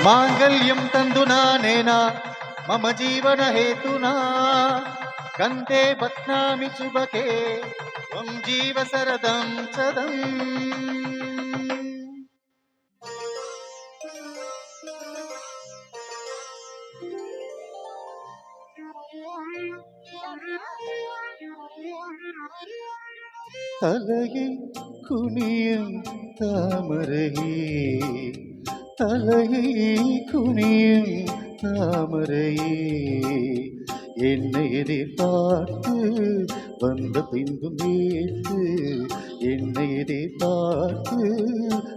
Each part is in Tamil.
मांगल्यं तंदुना नेना मम जीवन हेतुना कंते बध्नामि शुभके त्वं जीव शरदं सदम् तलये कुनियं तामरये तलये कुनियं तामरये என்னை எதிர்பார்த்து வந்த பின்பும் வேத்து என்னை எதிர்பார்த்து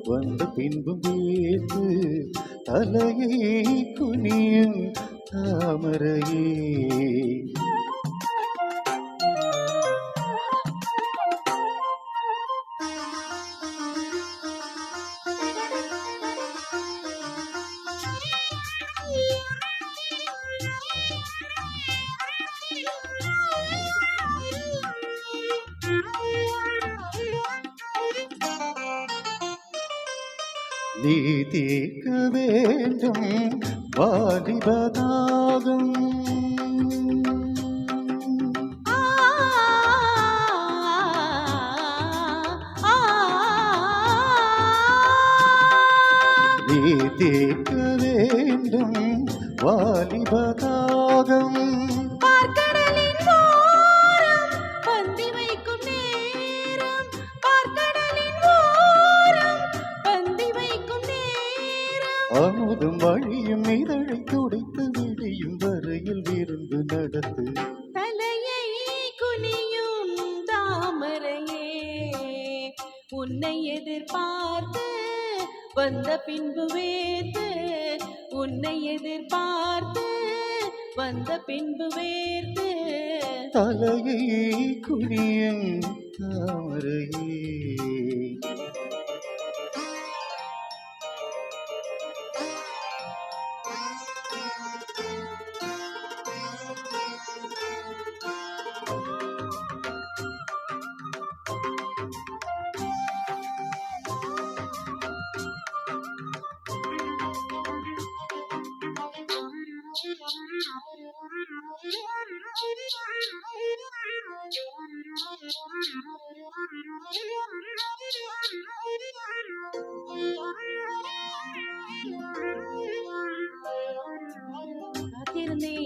வந்த பின்பும் வேத்து தலையை குனியும் தாமரையே நீ தீர்க்க வேண்டும் வாலிபதாகம் நீ தீர்க்க வேண்டும் வாலிபதாகம் அமுதும் வழியும் இதழை துடைத்து விழியும் வரையில் விருந்து நடத்து தலையை குனியும் தாமரையே உன்னை எதிர்பார்த்து வந்த பின்பு வேத்து உன்னை எதிர்பார்த்து வந்த பின்பு வேத்து தலையை குனியும் தாமரையே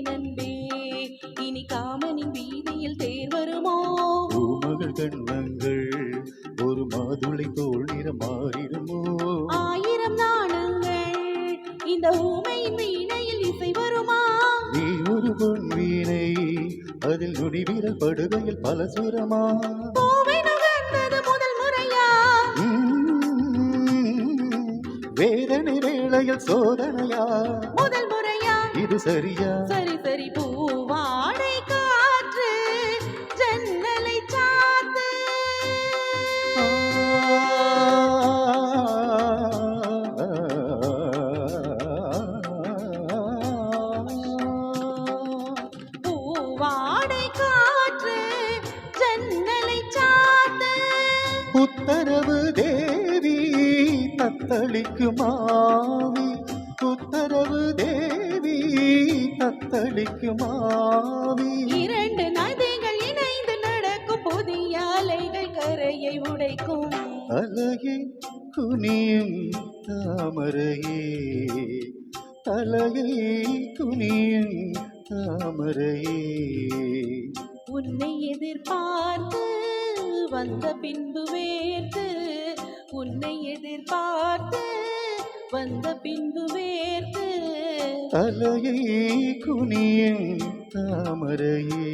நண்பே இனி காமனின் வீதியில் தேர் வருமோ பூமகள் கண்ணங்கள் ஒரு மாதுளை தோல் நிறம் மாறிடுமோ ஆயிரம் நாணங்கள் இந்த ஊமையின் வீணையில் இசை வருமா நீ ஒரு பொன் வீணை அதில் நுடி வீரல் படுகையில் பல சுரமா பூவை நுகர்ந்தது முதல் முறையா வேதனை வேளையில் சோதனையா முதல் முறையா இது சரியா சரி சரி பூவாடை காற்று ஜன்னலை சாத்து பூவாடை காற்று ஜன்னலை சாத்து உத்தரவு தேவி தத்தளிக்குமாவி உத்தரவு தேவி தத்தளிக்குமாவி இரண்டு நதிகள் இணைந்து நடக்கும் புதிய அலைகள் கரையை உடைக்கும் தலையை குனியும் தாமரையே தலையை குனியும் தாமரையே உன்னை எதிர்பார்த்து வந்த பின்பு வேர்த்து உன்னை எதிர்பார்த்து வந்த பின்பு வேர்த்து தலையை குனியும் தாமரையே